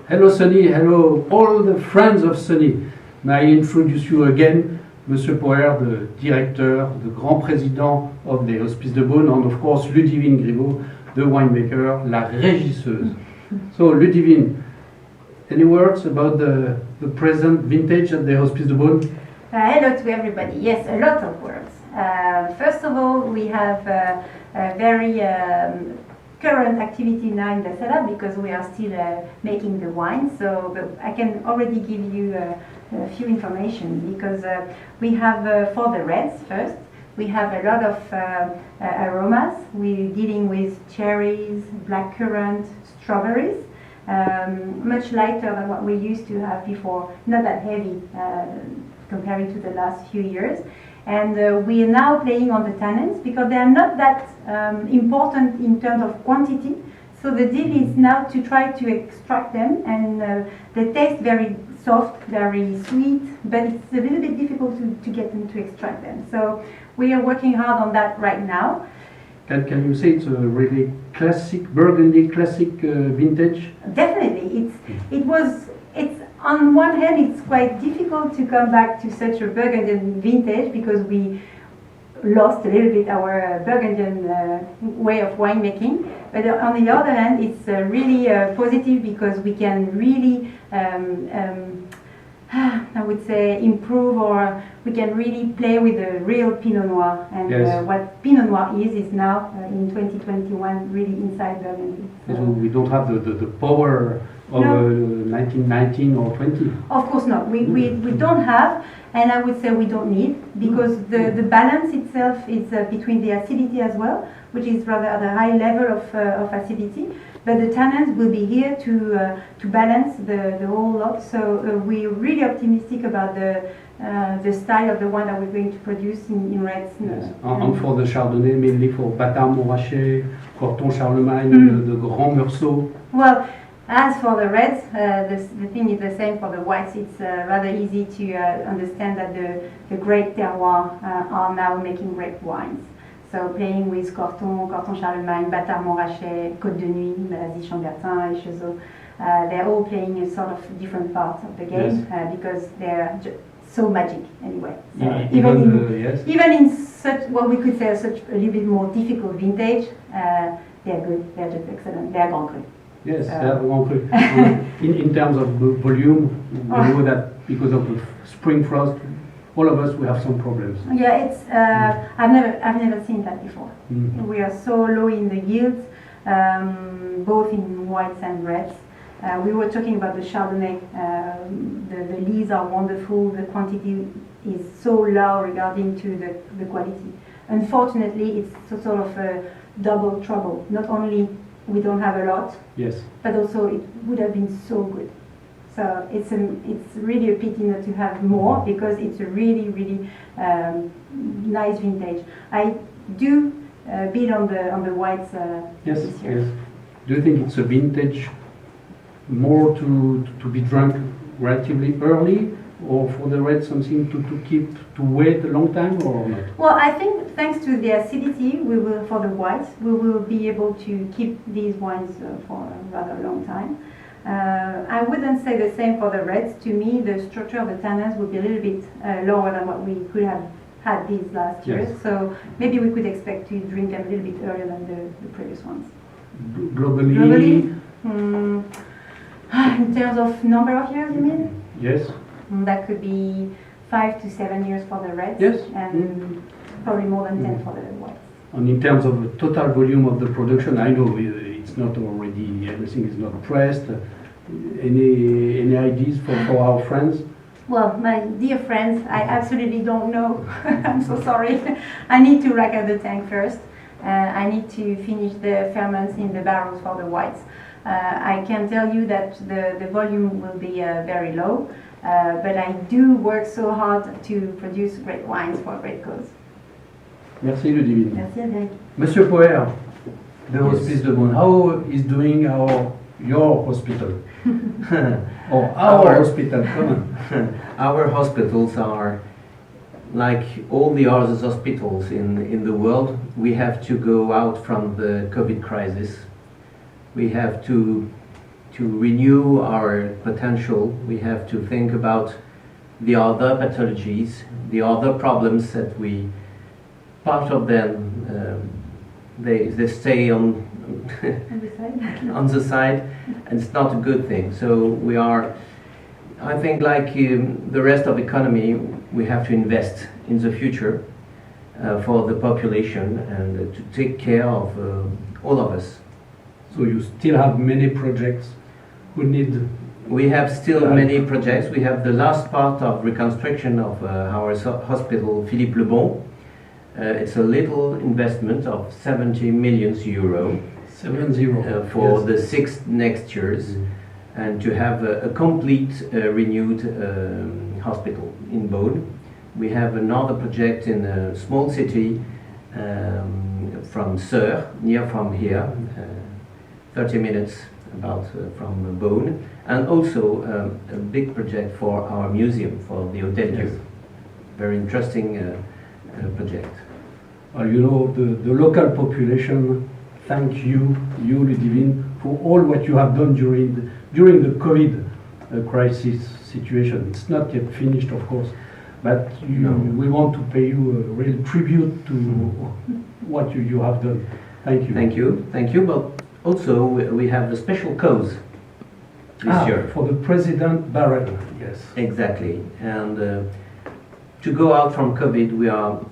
Hello Sonny, hello all the friends of Sonny. May I introduce you again, Monsieur Poher, the director, the grand président of the Hospices de Beaune, and of course Ludivine Griveaux, the winemaker, la régisseuse. So Ludivine, any words about the present vintage at the Hospices de Beaune? Hello to everybody. Yes, a lot of words. First of all, we have a very current activity now in the cellar because we are still making the wine. So but I can already give you a few information because we have for the reds first. We have a lot of aromas. We're dealing with cherries, blackcurrant, strawberries. Much lighter than what we used to have before. Not that heavy comparing to the last few years. And we are now playing on the tannins because they are not that important in terms of quantity. So the deal is now to try to extract them, and they taste very soft, very sweet, but it's a little bit difficult to get them to extract them. So we are working hard on that right now. Can you say it's a really classic Burgundy classic vintage? Definitely, it's on one hand it's quite difficult to come back to such a Burgundian vintage because we lost a little bit our Burgundian way of winemaking. But on the other hand, it's really positive because we can really I would say improve, or we can really play with the real Pinot Noir, and yes. What Pinot Noir is now in 2021 really inside Burgundy. So we don't have the power of 1919 or 20. Of course not. We don't have, and I would say we don't need, because the balance itself is between the acidity as well, which is rather at a high level of acidity. But the tannins will be here to balance the whole lot. So we're really optimistic about the style of the wine that we're going to produce in reds. Yes. And for the Chardonnay, mainly for Bâtard Montrachet, Corton Charlemagne, the Grand Meursault. Well, as for the reds, the thing is the same for the whites. It's rather easy to understand that the great terroir are now making great wines. So playing with Corton Charlemagne, Bâtard Montrachet, Côte de Nuit, Malaisie Chambertin, Échezeaux, they're all playing a sort of different parts of the game. Yes. Because they're so magic anyway. So yeah, even in such what we could say such a little bit more difficult vintage, they're good. They're just excellent. They're Grand Cru. Yes, they're Grand Cru. In terms of volume, we know that because of the spring frost, all of us we have some problems. Yeah, it's I've never seen that before. Mm-hmm. We are so low in the yields, both in whites and reds. We were talking about the Chardonnay. The lees are wonderful. The quantity is so low regarding to the quality. Unfortunately, it's sort of a double trouble. Not only we don't have a lot, yes, but also it would have been so good. So it's really a pity not to have more, because it's a really nice vintage. I do bid on the whites yes, this year. Yes. Do you think it's a vintage more to be drunk relatively early, or for the red something to wait a long time, or not? Well, I think thanks to the acidity, for the whites, we will be able to keep these wines for a rather long time. I wouldn't say the same for the reds. To me, the structure of the tannins would be a little bit lower than what we could have had these last years. Yes. So maybe we could expect to drink them a little bit earlier than the previous ones. Globally? In terms of number of years, you mean? Yes. That could be 5 to 7 years for the reds, yes, and probably more than 10 for the whites. And in terms of the total volume of the production, I know it's not already, everything is not pressed. Any ideas for our friends? Well, my dear friends, I absolutely don't know. I'm so sorry. I need to rack up the tank first. I need to finish the ferments in the barrels for the whites. I can tell you that the volume will be very low, but I do work so hard to produce great wines for a great cause. Merci Ludivine. Merci Adrien. Monsieur Poher, the Hospices de Beaune, how is doing your hospital? Or our hospital, come on. Our hospitals are like all the other hospitals in the world. We have to go out from the COVID crisis. We have to to renew our potential, we have to think about the other pathologies, the other problems that we, part of them, they stay on On the side. on the side, and it's not a good thing. So we are, I think, like the rest of the economy, we have to invest in the future for the population and to take care of all of us. So you still have many projects who need. We have still many projects. We have the last part of reconstruction of our hospital, Philippe Le Bon. It's a little investment of 70 million euro 7-0 for yes. the 6 next years, and to have a complete renewed hospital in Beaune. We have another project in a small city from Sœurs, near from here, 30 minutes about from Beaune, and also a big project for our museum, for the Hôtel Dieu. Yes. Very interesting project. You know, the local population thank you, Ludivine, for all what you have done during the COVID crisis situation. It's not yet finished, of course, but we want to pay you a real tribute to what you have done. Thank you. Thank you, thank you. But also we have a special cause this year. For the President Barrel, yes. Exactly, and to go out from COVID,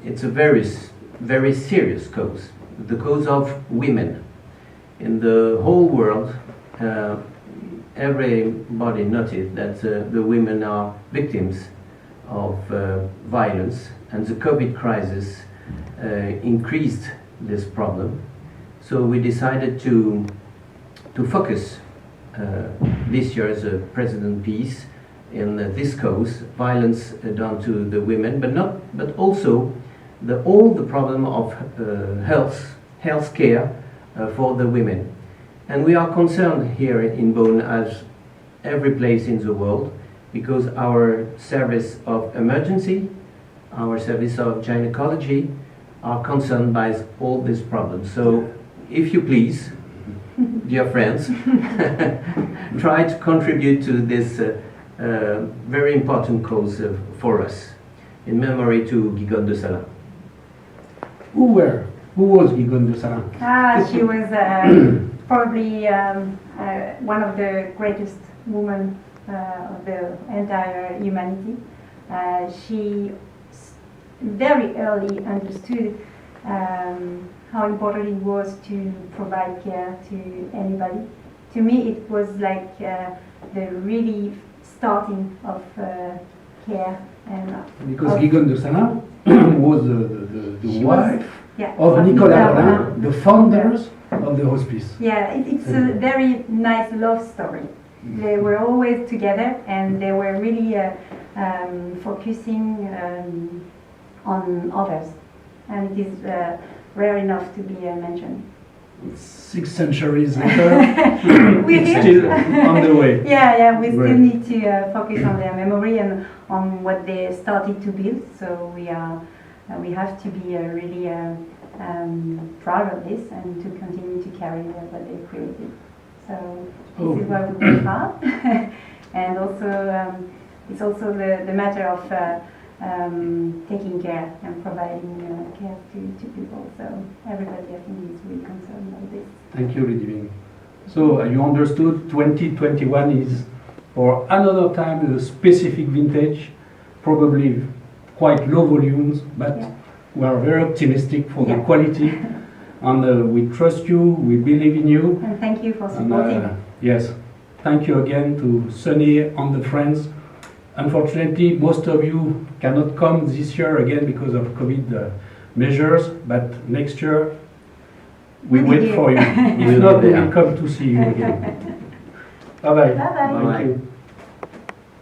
it's a very serious cause. The cause of women. In the whole world, everybody noticed that the women are victims of violence, and the COVID crisis increased this problem. So we decided to focus this year's President Peace in this cause, violence done to the women, but also all the problem of health care for the women. And we are concerned here in Beaune, as every place in the world, because our service of emergency, our service of gynecology are concerned by all these problems. So if you please, dear friends, try to contribute to this very important cause for us, in memory to Guigonne de Salins. Who was Guigonne de Salins? She was probably one of the greatest women of the entire humanity. She very early understood how important it was to provide care to anybody. To me, it was like the really starting of care. Because Guigonne de Salins was the wife of Nicolas Rolin, the founders of the hospice. Yeah, it's a very nice love story. They were always together, and they were really focusing on others, and it is rare enough to be mentioned. 6 centuries later, it's still on the way. Yeah, we still Right. need to focus on their memory and on what they started to build. So we have to be really proud of this and to continue to carry what they created. So this is why we work hard, and also it's also the matter of taking care and providing care to people. So everybody, I think, is really concerned about this. Thank you, Ludivine. So you understood 2021 is for another time a specific vintage, probably quite low volumes, but we are very optimistic for the quality, and we trust you, we believe in you. And thank you for supporting. And, yes, thank you again to Sunny and the friends. Unfortunately, most of you cannot come this year again because of COVID measures, but next year we wait for you. If not, we will come to see you again. Bye-bye. Bye-bye. Thank you.